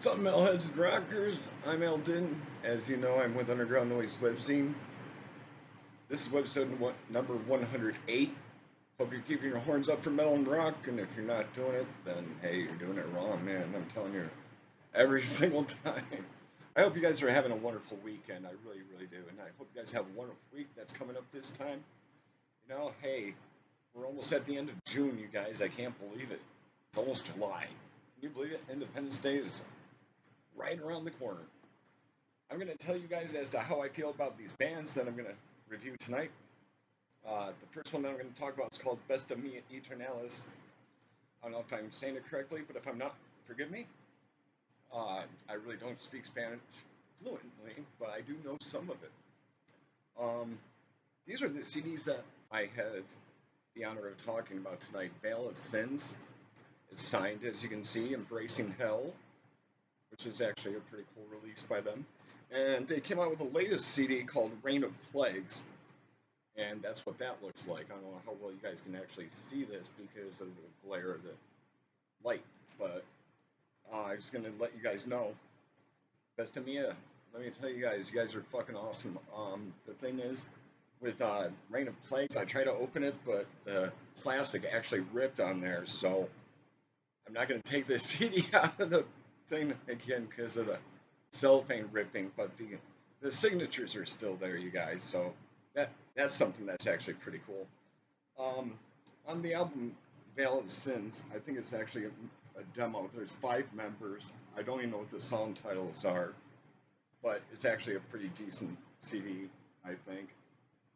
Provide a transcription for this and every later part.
What's up, metalheads and rockers? I'm Eldon. As you know, I'm with Underground Noise Webzine. This is Webisode number 108. Hope you're keeping your horns up for metal and rock, and if you're not doing it, then hey, you're doing it wrong, man. I'm telling you, every single time. I hope you guys are having a wonderful weekend. I really, really do. And I hope you guys have a wonderful week that's coming up this time. You know, hey, we're almost at the end of June, you guys. I can't believe it. It's almost July. Can you believe it? Independence Day is right around the corner. I'm going to tell you guys as to how I feel about these bands that I'm going to review tonight. The first one that I'm going to talk about is called Bestemmia Aeternalis. I don't know if I'm saying it correctly, but if I'm not, forgive me. I really don't speak Spanish fluently, but I do know some of it. These are the CDs that I have the honor of talking about tonight. Veil of Sins. It's signed, as you can see, Embracing Hell, which is actually a pretty cool release by them. And they came out with the latest CD called Reign of Plagues. And that's what that looks like. I don't know how well you guys can actually see this because of the glare of the light. But I'm just going to let you guys know. Bestemmia, let me tell you guys are fucking awesome. The thing is, with Reign of Plagues, I tried to open it, but the plastic actually ripped on there. So I'm not going to take this CD out of the thing again because of the cellophane ripping, but the signatures are still there, you guys. So that's something that's actually pretty cool. On the album Veil of Sins, I think it's actually a demo. There's 5 members. I don't even know what the song titles are, but it's actually a pretty decent CD, I think.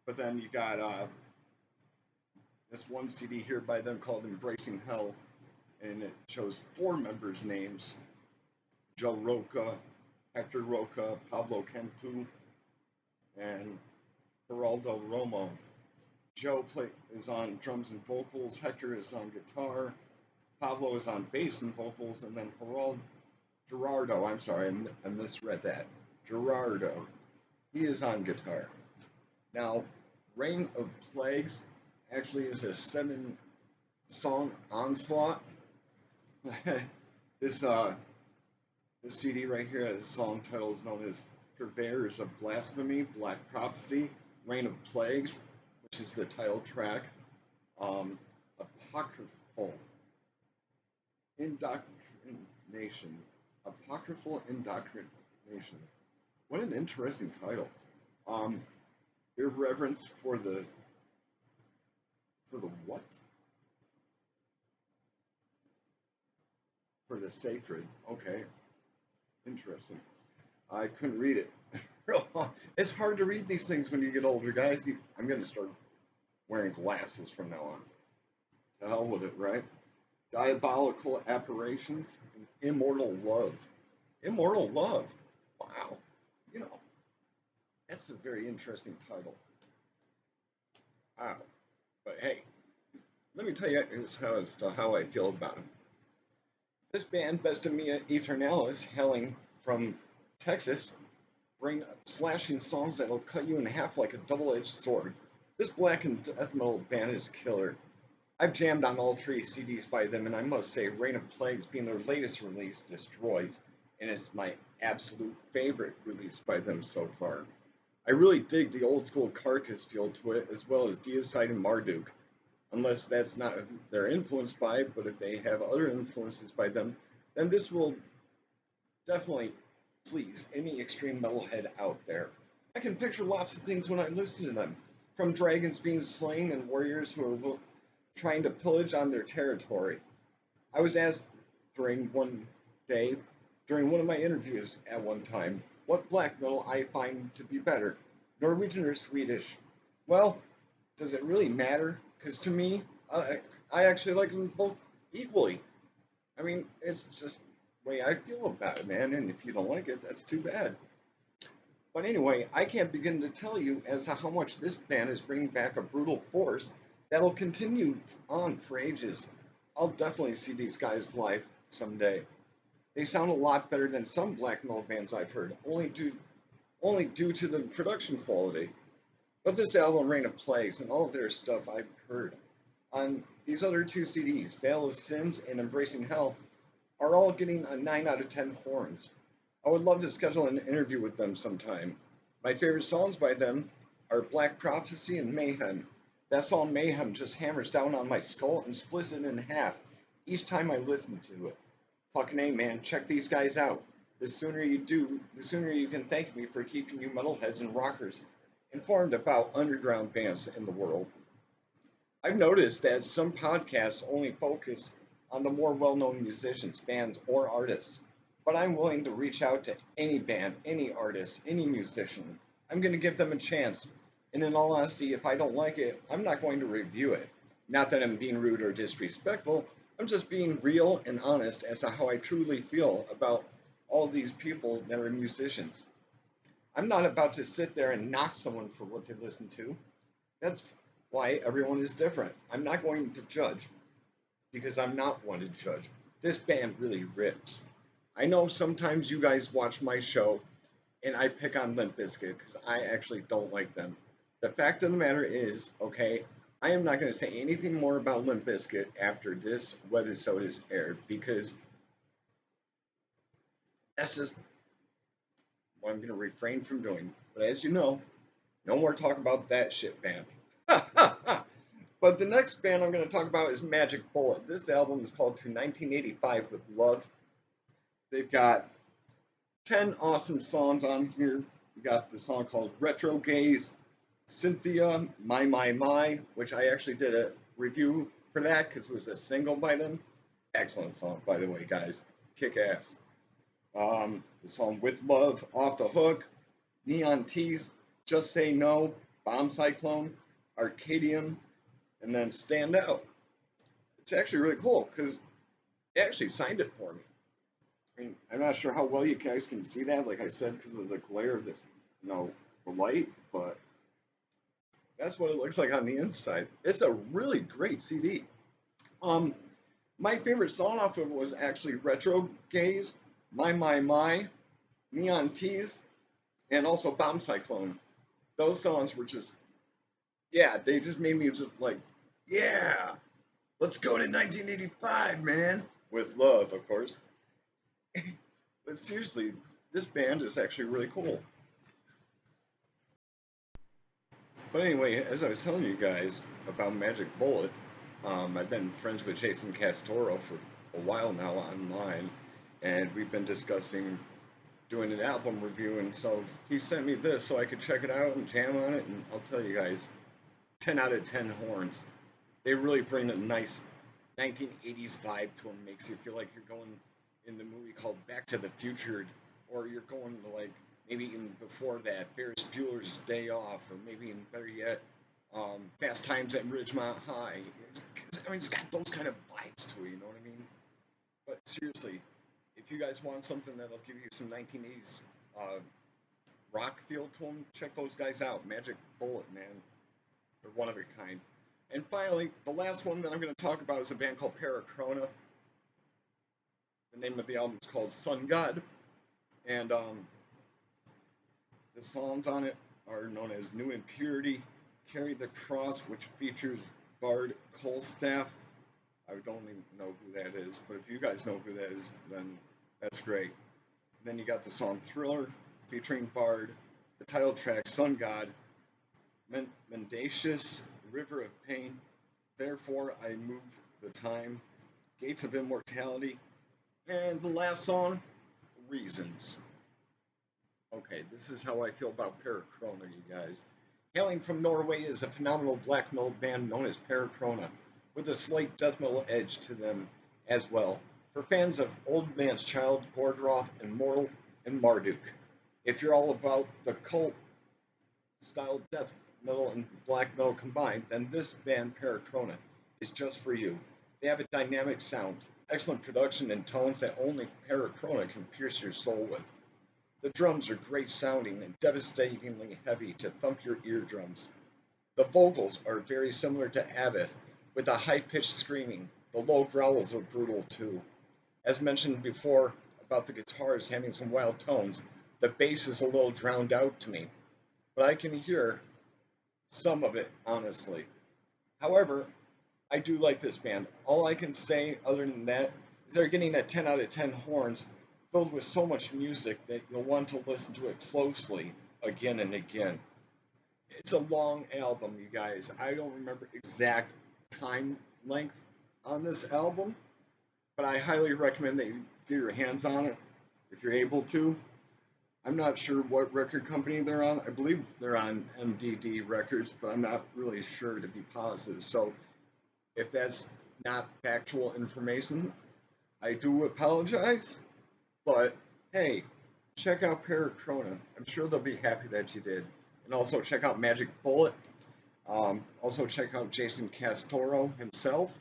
But then you got this one CD here by them called Embracing Hell, and it shows 4 members' names: Joe Roca, Hector Roca, Pablo Cantu, and Geraldo Romo. Joe is on drums and vocals, Hector is on guitar, Pablo is on bass and vocals, and then Gerardo, I'm sorry, I misread that. Gerardo, he is on guitar. Now, Reign of Plagues actually is a 7-song onslaught. This CD right here, the song title is known as Purveyors of Blasphemy, Black Prophecy, Reign of Plagues, which is the title track. Apocryphal Indoctrination. Apocryphal Indoctrination. What an interesting title. Irreverence for the what? For the sacred. Okay. Interesting. I couldn't read it. It's hard to read these things when you get older, guys. I'm going to start wearing glasses from now on. To hell with it, right? Diabolical Apparitions and Immortal Love. Immortal Love. Wow. You know, that's a very interesting title. Wow. But hey, let me tell you how I feel about it. This band, Bestemmia Aeternalis, hailing from Texas, bring slashing songs that'll cut you in half like a double-edged sword. This black and death metal band is killer. I've jammed on all 3 CDs by them, and I must say, Reign of Plagues being their latest release destroys, and it's my absolute favorite release by them so far. I really dig the old school Carcass feel to it, as well as Deicide and Marduk. Unless that's not they're influenced by, but if they have other influences by them, then this will definitely please any extreme metalhead out there. I can picture lots of things when I listen to them, from dragons being slain and warriors who are trying to pillage on their territory. I was asked during one of my interviews at one time, what black metal I find to be better, Norwegian or Swedish. Well, does it really matter? Because to me, I actually like them both equally. I mean, it's just the way I feel about it, man. And if you don't like it, that's too bad. But anyway, I can't begin to tell you as to how much this band is bringing back a brutal force that'll continue on for ages. I'll definitely see these guys live someday. They sound a lot better than some black metal bands I've heard, only due to the production quality. But this album, Reign of Plagues, and all of their stuff I've heard on these other 2 CDs, Veil of Sins and Embracing Hell, are all getting a 9 out of 10 horns. I would love to schedule an interview with them sometime. My favorite songs by them are Black Prophecy and Mayhem. That song Mayhem just hammers down on my skull and splits it in half each time I listen to it. Fucking A, man, check these guys out. The sooner you do, the sooner you can thank me for keeping you metalheads and rockers informed about underground bands in the world. I've noticed that some podcasts only focus on the more well known musicians, bands, or artists, but I'm willing to reach out to any band, any artist, any musician. I'm going to give them a chance. And in all honesty, if I don't like it, I'm not going to review it. Not that I'm being rude or disrespectful, I'm just being real and honest as to how I truly feel about all these people that are musicians. I'm not about to sit there and knock someone for what they listen to. That's why everyone is different. I'm not going to judge because I'm not one to judge. This band really rips. I know sometimes you guys watch my show and I pick on Limp Bizkit because I actually don't like them. The fact of the matter is, okay, I am not going to say anything more about Limp Bizkit after this webisode is aired because that's just what I'm going to refrain from doing. But as you know, no more talk about that shit band. But the next band I'm going to talk about is Magic Bullet. This album is called To 1985 with Love. They've got 10 awesome songs on here. We got the song called Retro Gaze, Cynthia, My, which I actually did a review for that because it was a single by them. Excellent song, by the way, guys. Kick ass. The song With Love, Off the Hook, Neon Tease, Just Say No, Bomb Cyclone, Arcadium, and then Stand Out. It's actually really cool because they actually signed it for me. I mean, I'm not sure how well you guys can see that, like I said, because of the glare of this, the light, but that's what it looks like on the inside. It's a really great CD. My favorite song off of it was actually Retro Gaze, My, Neon Tease, and also Bomb Cyclone. Those songs were just, yeah, they just made me just like, yeah, let's go to 1985, man. With love, of course. But seriously, this band is actually really cool. But anyway, as I was telling you guys about Magic Bullet, I've been friends with Jason Castoro for a while now online, and we've been discussing doing an album review, and so he sent me this so I could check it out and jam on it, and I'll tell you guys, 10 out of 10 horns. They really bring a nice 1980s vibe to them, makes you feel like you're going in the movie called Back to the Future, or you're going to like maybe even before that, Ferris Bueller's Day Off, or maybe even better yet, Fast Times at Ridgemont High. I mean, it's got those kind of vibes to it, you know what I mean? But seriously, if you guys want something that'll give you some 1980s rock feel to them, check those guys out. Magic Bullet, man. They're one of a kind. And finally, the last one that I'm going to talk about is a band called Paracrona. The name of the album is called Sun God. And the songs on it are known as New Impurity, Carry the Cross, which features Bard Colstaff. I don't even know who that is, but if you guys know who that is, then that's great. Then you got the song Thriller, featuring Bard, the title track Sun God, Mendacious, River of Pain, Therefore I Move the Time, Gates of Immortality, and the last song, Reasons. Okay, this is how I feel about Paracrona, you guys. Hailing from Norway is a phenomenal black metal band known as Paracrona, with a slight death metal edge to them as well. For fans of Old Man's Child, Gordroth, Immortal, and Marduk. If you're all about the cult style death metal and black metal combined, then this band Paracrona is just for you. They have a dynamic sound, excellent production, and tones that only Paracrona can pierce your soul with. The drums are great sounding and devastatingly heavy to thump your eardrums. The vocals are very similar to Abbott, with a high-pitched screaming. The low growls are brutal too. As mentioned before about the guitars having some wild tones, the bass is a little drowned out to me, but I can hear some of it, honestly. However, I do like this band. All I can say other than that They're getting a 10 out of 10 horns filled with so much music that you'll want to listen to it closely again and again. It's a long album, you guys. I don't remember exact time length on this album, but I highly recommend that you get your hands on it if you're able to. I'm not sure what record company they're on. I believe they're on MDD Records, but I'm not really sure to be positive. So if that's not factual information, I do apologize. But hey, check out Paracrona. I'm sure they'll be happy that you did. And also check out Magic Bullet. Also check out Jason Castoro himself.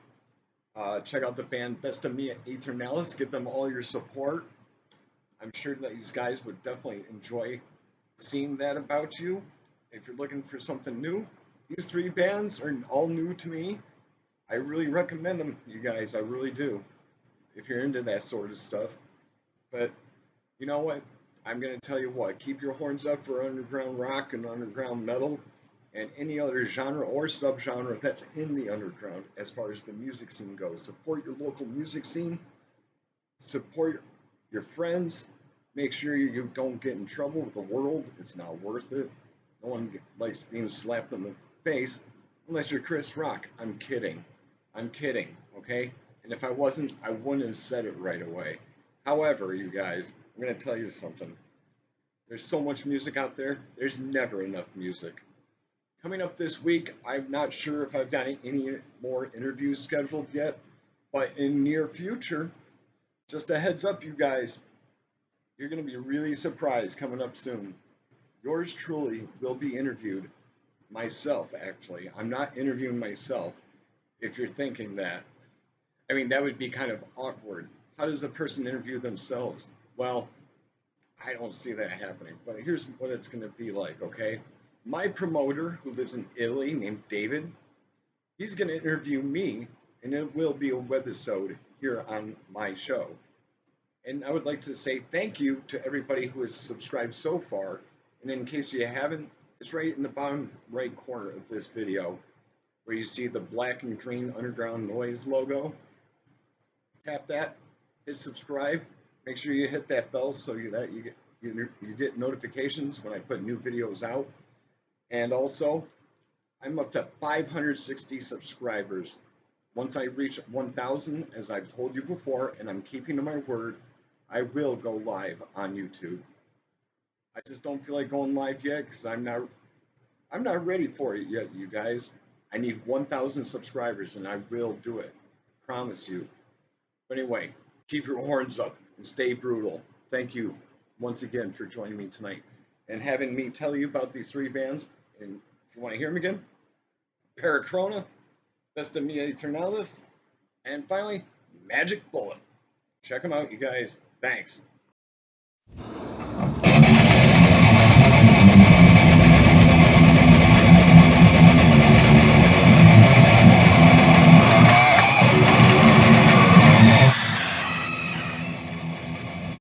Check out the band Bestemmia Aeternalis. Give them all your support. I'm sure that these guys would definitely enjoy seeing that about you. If you're looking for something new, these three bands are all new to me. I really recommend them, you guys. I really do. If you're into that sort of stuff. But you know what? I'm going to tell you what. Keep your horns up for underground rock and underground metal and any other genre or subgenre that's in the underground as far as the music scene goes. Support your local music scene. Support your friends. Make sure you don't get in trouble with the world. It's not worth it. No one likes being slapped in the face unless you're Chris Rock. I'm kidding. I'm kidding, okay? And if I wasn't, I wouldn't have said it right away. However, you guys, I'm going to tell you something. There's so much music out there, there's never enough music. Coming up this week, I'm not sure if I've got any more interviews scheduled yet, but in near future, just a heads up, you guys, you're going to be really surprised coming up soon. Yours truly will be interviewed. Myself, actually. I'm not interviewing myself, if you're thinking that. I mean, that would be kind of awkward. How does a person interview themselves? Well, I don't see that happening. But here's what it's going to be like, okay? My promoter, who lives in Italy, named David, he's going to interview me, and it will be a webisode here on my show. And I would like to say thank you to everybody who has subscribed so far. And in case you haven't, it's right in the bottom right corner of this video where you see the black and green Underground Noise logo. Tap that, hit subscribe. Make sure you hit that bell so that you get notifications when I put new videos out. And also, I'm up to 560 subscribers. Once I reach 1,000, as I've told you before, and I'm keeping to my word, I will go live on YouTube. I just don't feel like going live yet because I'm not ready for it yet, you guys. I need 1,000 subscribers and I will do it. Promise you. But anyway, keep your horns up and stay brutal. Thank you once again for joining me tonight and having me tell you about these three bands. And if you want to hear them again, Paracrona Bestemmia Aeternalis, and finally, Magic Bullet. Check them out, you guys. Thanks.